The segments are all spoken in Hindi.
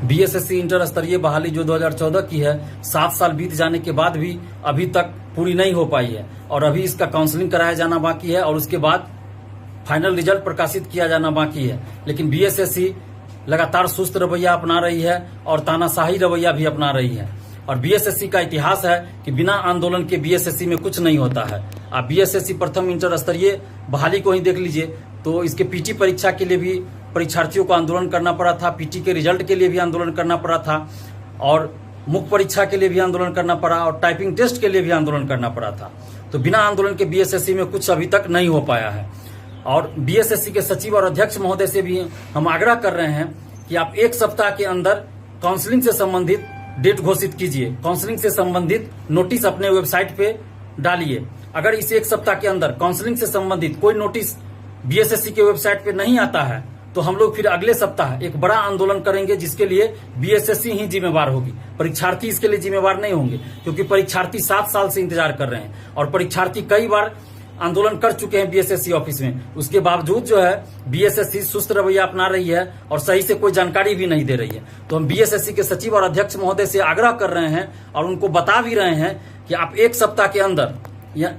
बीएसएससी इंटर स्तरीय बहाली जो 2014 की है, 7 साल बीत जाने के बाद भी अभी तक पूरी नहीं हो पाई है और अभी इसका काउंसलिंग कराया जाना बाकी है और उसके बाद फाइनल रिजल्ट प्रकाशित किया जाना बाकी है। लेकिन बीएसएससी लगातार सुस्त रवैया अपना रही है और तानाशाही रवैया भी अपना रही है। और बीएसएससी का इतिहास है कि बिना आंदोलन के बीएसएससी में कुछ नहीं होता है। आप बीएसएससी प्रथम इंटर स्तरीय बहाली को ही देख लीजिए तो इसके पीटी परीक्षा के लिए भी परीक्षार्थियों को आंदोलन करना पड़ा था, पीटी के रिजल्ट के लिए भी आंदोलन करना पड़ा था और मुख्य परीक्षा के लिए भी आंदोलन करना पड़ा और टाइपिंग टेस्ट के लिए भी आंदोलन करना पड़ा था। तो बिना आंदोलन के बीएसएससी में कुछ अभी तक नहीं हो पाया है। और बीएसएससी के सचिव और अध्यक्ष महोदय से भी हम आग्रह कर रहे हैं कि आप 1 सप्ताह के अंदर काउंसलिंग से संबंधित डेट घोषित कीजिए, काउंसलिंग से संबंधित नोटिस अपने वेबसाइट पे डालिए। अगर इस 1 सप्ताह के अंदर काउंसलिंग से संबंधित कोई नोटिस बीएसएससी के वेबसाइट पे नहीं आता है तो हम लोग फिर अगले सप्ताह एक बड़ा आंदोलन करेंगे जिसके लिए बीएसएससी ही जिम्मेवार होगी। परीक्षार्थी इसके लिए जिम्मेवार नहीं होंगे क्योंकि परीक्षार्थी 7 साल से इंतजार कर रहे हैं और परीक्षार्थी कई बार आंदोलन कर चुके हैं बीएसएससी ऑफिस में। उसके बावजूद जो है बीएसएससी सुस्त रवैया अपना रही है और सही से कोई जानकारी भी नहीं दे रही है। तो हम बीएसएससी के सचिव और अध्यक्ष महोदय से आग्रह कर रहे हैं और उनको बता भी रहे हैं कि आप 1 सप्ताह के अंदर या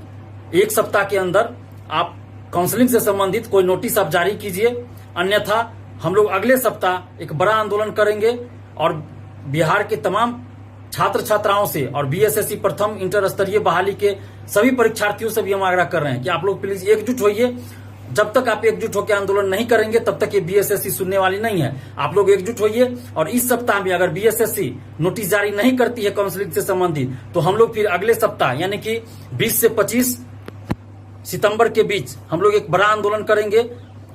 1 सप्ताह के अंदर आप काउंसलिंग से संबंधित कोई नोटिस आप जारी कीजिए, अन्यथा हम लोग अगले सप्ताह एक बड़ा आंदोलन करेंगे और बिहार के तमाम छात्र छात्राओं से और बीएसएससी प्रथम इंटर स्तरीय बहाली के सभी परीक्षार्थियों से भी हम आग्रह कर रहे हैं कि आप लोग प्लीज एकजुट होइए। जब तक आप एकजुट होकर आंदोलन नहीं करेंगे तब तक ये बीएसएससी सुनने वाली नहीं है। आप लोग एकजुट होइए और इस सप्ताह में अगर बीएसएससी नोटिस जारी नहीं करती है काउंसलिंग से संबंधित तो हम लोग फिर अगले सप्ताह यानी कि 20 से 25 सितंबर के बीच हम लोग एक बड़ा आंदोलन करेंगे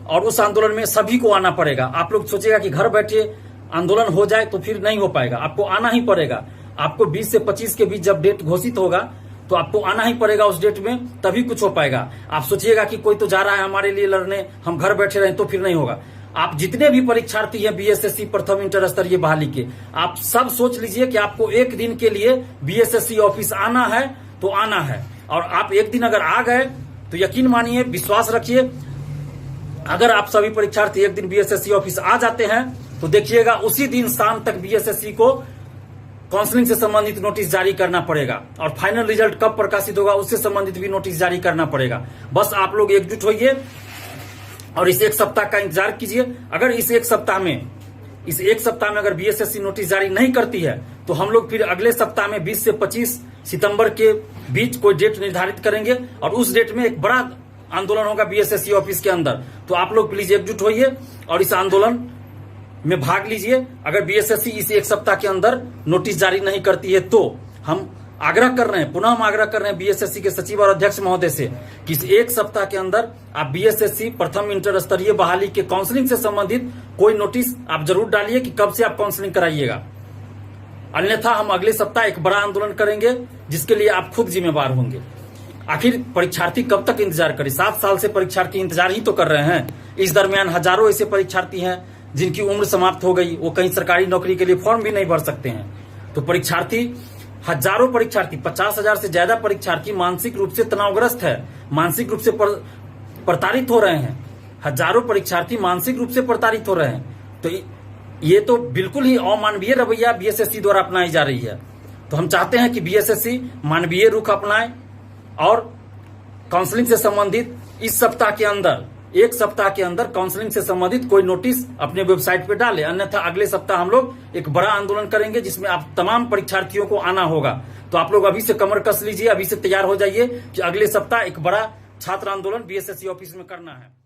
और उस आंदोलन में सभी को आना पड़ेगा। आप लोग सोचेगा कि घर बैठे आंदोलन हो जाए तो फिर नहीं हो पाएगा, आपको आना ही पड़ेगा। आपको 20 से 25 के बीच जब डेट घोषित होगा तो आपको आना ही पड़ेगा उस डेट में, तभी कुछ हो पाएगा। आप सोचिएगा कि कोई तो जा रहा है हमारे लिए लड़ने, हम घर बैठे रहें, तो फिर नहीं होगा। आप जितने भी परीक्षार्थी हैं बीएसएससी प्रथम इंटर स्तरीय बहाली के, आप सब सोच लीजिए कि आपको एक दिन के लिए बीएसएससी ऑफिस आना है तो आना है। और आप एक दिन अगर आ गए तो यकीन मानिए, विश्वास रखिए, अगर आप सभी परीक्षार्थी एक दिन बीएसएससी ऑफिस आ जाते हैं तो देखिएगा उसी दिन शाम तक बीएसएससी को काउंसलिंग से संबंधित नोटिस जारी करना पड़ेगा और फाइनल रिजल्ट कब प्रकाशित होगा उससे संबंधित भी नोटिस जारी करना पड़ेगा। बस आप लोग एकजुट होइए और इस 1 सप्ताह का इंतजार कीजिए। अगर इस 1 सप्ताह में अगर बीएसएससी नोटिस जारी नहीं करती है तो हम लोग फिर अगले सप्ताह में 20 से 25 सितंबर के बीच कोई डेट निर्धारित करेंगे और उस डेट में एक बड़ा आंदोलन होगा बीएसएससी ऑफिस के अंदर। तो आप लोग प्लीज एकजुट होइए और इस आंदोलन में भाग लीजिए। अगर बीएसएससी इस 1 सप्ताह के अंदर नोटिस जारी नहीं करती है तो हम आग्रह कर रहे हैं, पुनः हम आग्रह कर रहे हैं बीएसएससी के सचिव और अध्यक्ष महोदय से कि इस 1 सप्ताह के अंदर आप बीएसएससी प्रथम इंटर स्तरीय बहाली के काउंसलिंग से संबंधित कोई नोटिस आप जरूर डालिए कि कब से आप काउंसलिंग कराइएगा। अन्यथा हम अगले सप्ताह एक बड़ा आंदोलन करेंगे जिसके लिए आप खुद जिम्मेवार होंगे। आखिर परीक्षार्थी कब तक इंतजार करे? 7 साल से परीक्षार्थी इंतजार ही तो कर रहे हैं। इस दरमियान हजारों ऐसे परीक्षार्थी हैं जिनकी उम्र समाप्त हो गई, वो कहीं सरकारी नौकरी के लिए फॉर्म भी नहीं भर सकते हैं। तो परीक्षार्थी, हजारों परीक्षार्थी, 50,000 से ज्यादा परीक्षार्थी मानसिक रूप से तनावग्रस्त है, मानसिक रूप से प्रताड़ित हो रहे हैं। हजारों परीक्षार्थी मानसिक रूप से प्रताड़ित हो रहे हैं। तो ये तो बिल्कुल ही अमानवीय रवैया बीएसएससी द्वारा अपनाई जा रही है। तो हम चाहते हैं कि बीएसएससी मानवीय रुख अपनाए और काउंसलिंग से संबंधित इस सप्ताह के अंदर, 1 सप्ताह के अंदर काउंसलिंग से संबंधित कोई नोटिस अपने वेबसाइट पे डाले। अन्यथा अगले सप्ताह हम लोग एक बड़ा आंदोलन करेंगे जिसमें आप तमाम परीक्षार्थियों को आना होगा। तो आप लोग अभी से कमर कस लीजिए, अभी से तैयार हो जाइए कि अगले सप्ताह एक बड़ा छात्र आंदोलन बीएसएससी ऑफिस में करना है।